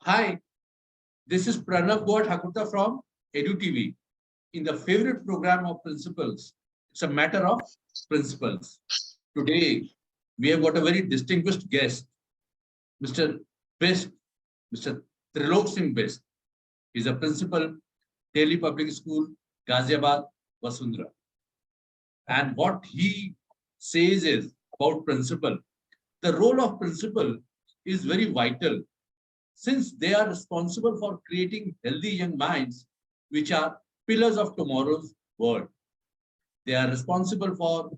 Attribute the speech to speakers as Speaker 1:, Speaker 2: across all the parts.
Speaker 1: Hi, this is Pranav Thakurta from Edu TV. In the favorite program of principles, it's a matter of principles. Today, we have got a very distinguished guest, Mr. Bist, Mr. Trilok Singh Bist. He's a principal, Delhi Public School, Ghaziabad, Vasundhara. And what he says is about principal. The role of principal is very vital since they are responsible for creating healthy young minds, which are pillars of tomorrow's world. They are responsible for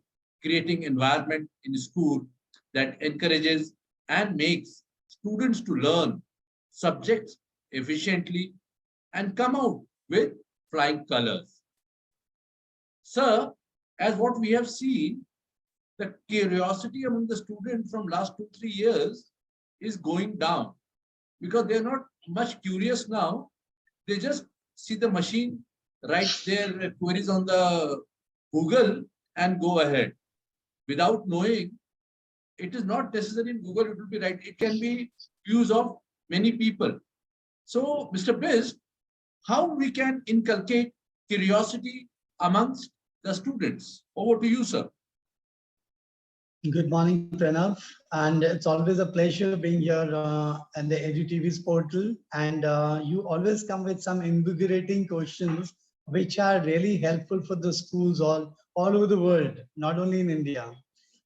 Speaker 1: creating environment in school that encourages and makes students to learn subjects efficiently and come out with flying colors. Sir, as what we have seen, the curiosity among the students from last 2-3 years is going down because they're not much curious now. They just see the machine, write their queries on the Google and go ahead without knowing. It is not necessary in Google, it will be right. It can be use of many people. So, Mr. Bist, how we can inculcate curiosity amongst the students? Over to you, sir.
Speaker 2: Good morning, Pranav. And it's always a pleasure being here in the Edu TV's portal. And you always come with some invigorating questions, which are really helpful for the schools all over the world, not only in India.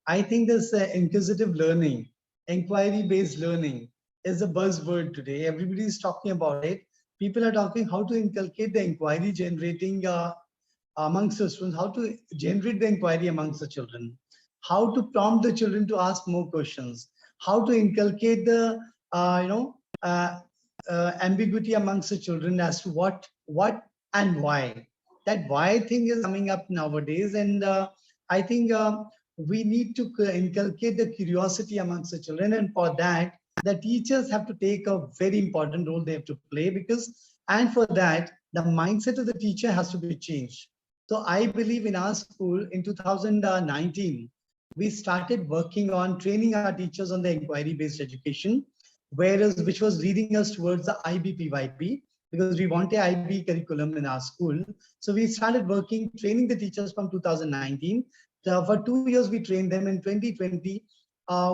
Speaker 2: I think this inquisitive learning, inquiry-based learning is a buzzword today. Everybody is talking about it. People are talking how to inculcate the inquiry generating amongst the students, how to generate the inquiry amongst the children, how to prompt the children to ask more questions, how to inculcate the ambiguity amongst the children as to what and why. That why thing is coming up nowadays, and I think we need to inculcate the curiosity amongst the children, and for that the teachers have to take a very important role they have to play, and for that the mindset of the teacher has to be changed. So I believe in our school in 2019 we started working on training our teachers on the inquiry-based education, which was leading us towards the IBPYP, because we want a IB curriculum in our school. So we started training the teachers from 2019. For 2 years, we trained them. In 2020,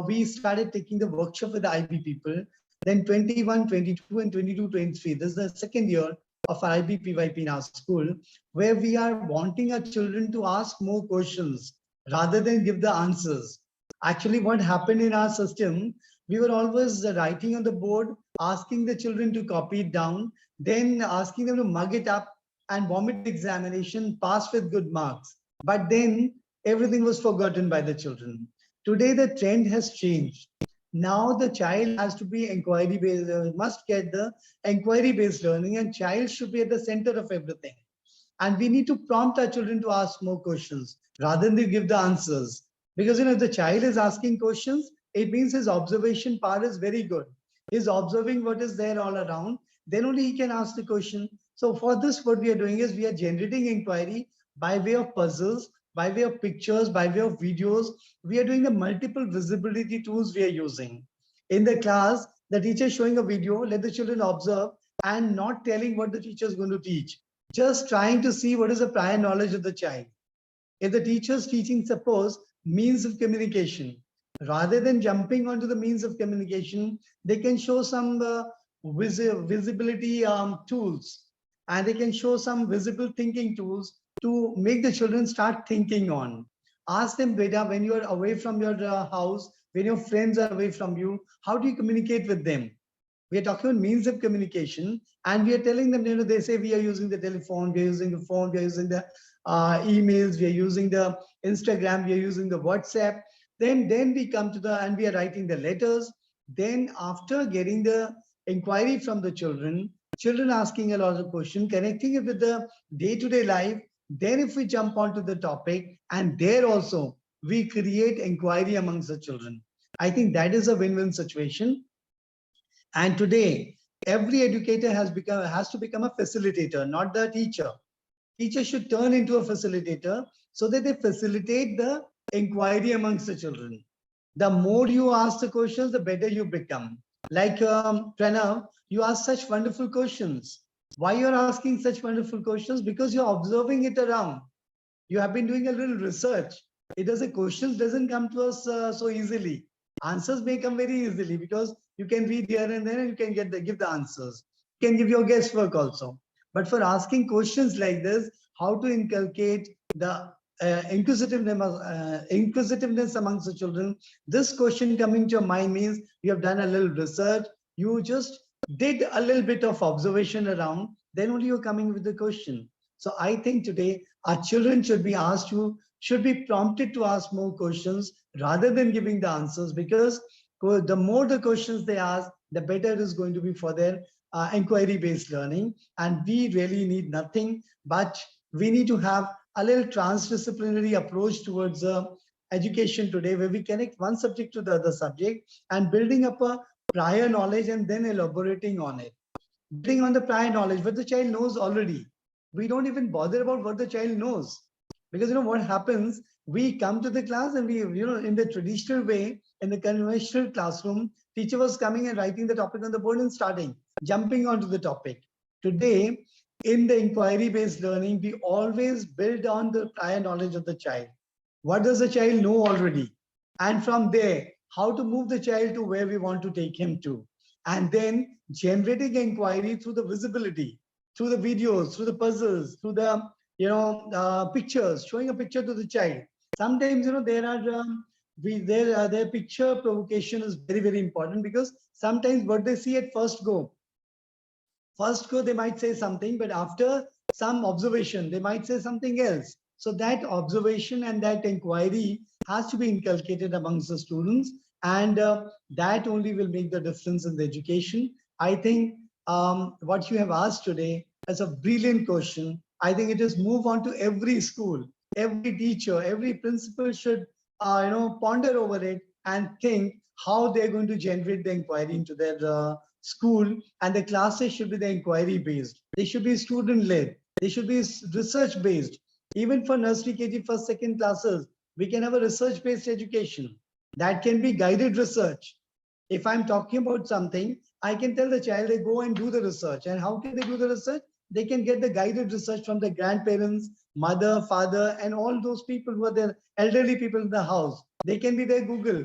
Speaker 2: we started taking the workshop with the IB people. Then 21, 22, and 22, 23. This is the second year of our IBPYP in our school, where we are wanting our children to ask more questions rather than give the answers. Actually, what happened in our system, we were always writing on the board, asking the children to copy it down, then asking them to mug it up and vomit the examination, pass with good marks. But then everything was forgotten by the children. Today, the trend has changed. Now the child has to be inquiry-based, must get the inquiry-based learning, and child should be at the center of everything. And we need to prompt our children to ask more questions rather than give the answers. Because if the child is asking questions, it means his observation power is very good. He's observing what is there all around, then only he can ask the question. So for this, what we are doing is we are generating inquiry by way of puzzles, by way of pictures, by way of videos. We are doing the multiple visibility tools we are using. In the class, the teacher is showing a video, let the children observe and not telling what the teacher is going to teach. Just trying to see what is the prior knowledge of the child. If the teacher is teaching, suppose, means of communication, rather than jumping onto the means of communication, they can show some visibility tools, and they can show some visible thinking tools to make the children start thinking on. Ask them, beta, when you are away from your house, when your friends are away from you, how do you communicate with them? We are talking about means of communication, and we are telling them, they say we are using the telephone, we are using the phone, we are using the emails, we are using the Instagram, we are using the WhatsApp. Then we come to and we are writing the letters. Then after getting the inquiry from the children asking a lot of questions, connecting it with the day-to-day life, then if we jump onto the topic, and there also we create inquiry amongst the children. I think that is a win-win situation. And today, every educator has to become a facilitator, not the teacher. Teacher should turn into a facilitator so that they facilitate the inquiry amongst the children. The more you ask the questions, the better you become. Like Pranav, you ask such wonderful questions. Why you're asking such wonderful questions? Because you're observing it around. You have been doing a little research. It doesn't questions doesn't come to us so easily. Answers may come very easily because you can read here and there and you can give the answers. You can give your guesswork also. But for asking questions like this, how to inculcate the inquisitiveness amongst the children, this question coming to your mind means you have done a little research. You just did a little bit of observation around. Then only you're coming with the question. So I think today our children should be asked to, should be prompted to ask more questions rather than giving the answers, because the more the questions they ask, the better it is going to be for their inquiry-based learning. And we really need nothing, but we need to have a little transdisciplinary approach towards education today, where we connect one subject to the other subject and building up a prior knowledge and then elaborating on it. Building on the prior knowledge, what the child knows already. We don't even bother about what the child knows. Because what happens, we come to the class and we, in the traditional way, in the conventional classroom, teacher was coming and writing the topic on the board and starting, jumping onto the topic. Today, in the inquiry-based learning, we always build on the prior knowledge of the child. What does the child know already? And from there, how to move the child to where we want to take him to. And then generating inquiry through the visibility, through the videos, through the puzzles, through the pictures, showing a picture to the child. Sometimes there are their picture provocation is very, very important, because sometimes what they see at first go, they might say something, but after some observation they might say something else. So that observation and that inquiry has to be inculcated amongst the students, and that only will make the difference in the education. I think what you have asked today is a brilliant question. I think it is move on to every school, every teacher, every principal should ponder over it and think how they're going to generate the inquiry into their school. And the classes should be the inquiry based. They should be student led. They should be research based. Even for nursery, KG, first, second classes, we can have a research based education that can be guided research. If I'm talking about something, I can tell the child they go and do the research. And how can they do the research? They can get the guided research from the grandparents, mother, father, and all those people who are the elderly people in the house. They can be their Google,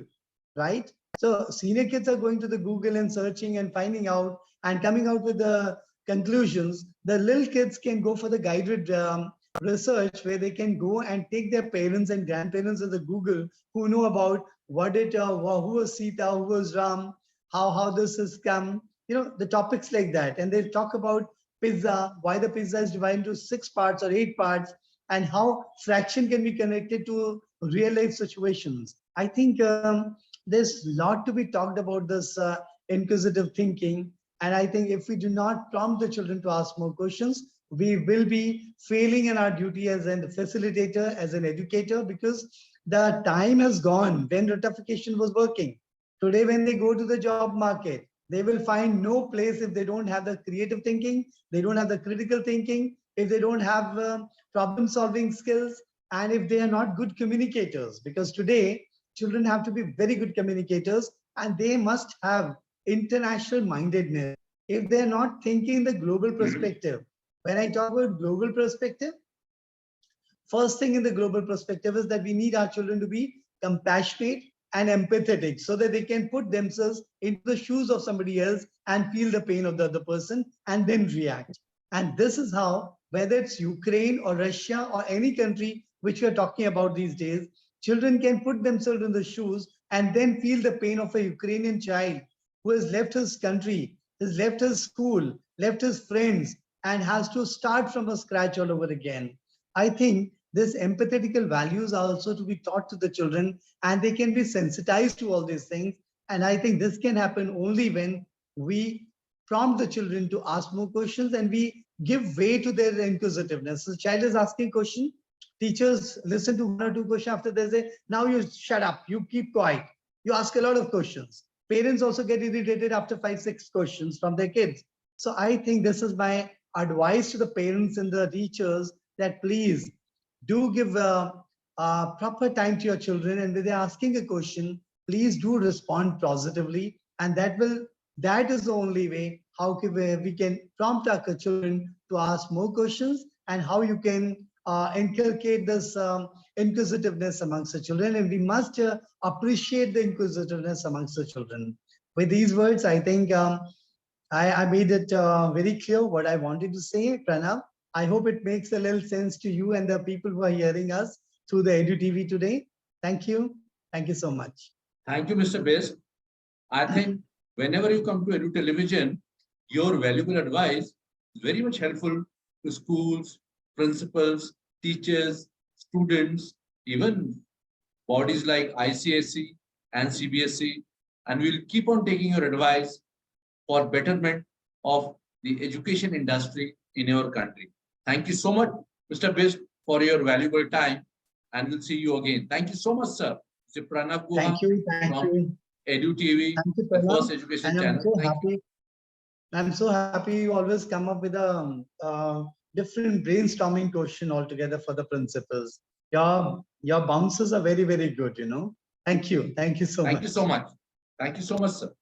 Speaker 2: right? So senior kids are going to the Google and searching and finding out and coming out with the conclusions. The little kids can go for the guided research, where they can go and take their parents and grandparents of the Google, who know about who was Sita, who was Ram, how this has come, the topics like that. And they talk about pizza, why the pizza is divided into 6 parts or 8 parts, and how fraction can be connected to real life situations. I think there's a lot to be talked about this inquisitive thinking. And I think if we do not prompt the children to ask more questions, we will be failing in our duty as a facilitator, as an educator, because the time has gone when ratification was working. Today, when they go to the job market, they will find no place if they don't have the creative thinking, they don't have the critical thinking, if they don't have problem solving skills, and if they are not good communicators. Because today, children have to be very good communicators, and they must have international mindedness. If they're not thinking the global perspective, when I talk about global perspective, first thing in the global perspective is that we need our children to be compassionate and empathetic, so that they can put themselves into the shoes of somebody else and feel the pain of the other person and then react. And this is how, whether it's Ukraine or Russia or any country which we are talking about these days, children can put themselves in the shoes and then feel the pain of a Ukrainian child who has left his country, has left his school, left his friends, and has to start from a scratch all over again. I think this empathetical values are also to be taught to the children, and they can be sensitized to all these things. And I think this can happen only when we prompt the children to ask more questions and we give way to their inquisitiveness. So the child is asking a question, teachers listen to 1 or 2 questions, after they say, now you shut up, you keep quiet. You ask a lot of questions. Parents also get irritated after 5, 6 questions from their kids. So I think this is my advice to the parents and the teachers, that please do give proper time to your children, and when they're asking a question, please do respond positively, and that will That is the only way how we can prompt our children to ask more questions, and how you can inculcate this inquisitiveness amongst the children. And we must appreciate the inquisitiveness amongst the children. With these words, I think I made it very clear what I wanted to say, Pranav. I hope it makes a little sense to you and the people who are hearing us through the Edu TV today. Thank you. Thank you so much.
Speaker 1: Thank you, Mr. Bist. I think whenever you come to Edu Television, your valuable advice is very much helpful to schools, principals, teachers, students, even bodies like ICSE and CBSE. And we'll keep on taking your advice for betterment of the education industry in our country. Thank you so much, Mr. Bist, for your valuable time. And we'll see you again. Thank you so much, sir. Mr. Pranav Guha
Speaker 2: Thank you. Thank
Speaker 1: from
Speaker 2: you.
Speaker 1: Edu TV,
Speaker 2: Thank you,
Speaker 1: the
Speaker 2: Pranav.
Speaker 1: first education
Speaker 2: And I'm
Speaker 1: channel.
Speaker 2: so
Speaker 1: Thank you.
Speaker 2: happy. I'm so happy you always come up with a different brainstorming question altogether for the principals. Your bounces are very, very good, you know. Thank you. Thank you so much.
Speaker 1: Thank you so much. Thank you so much, sir.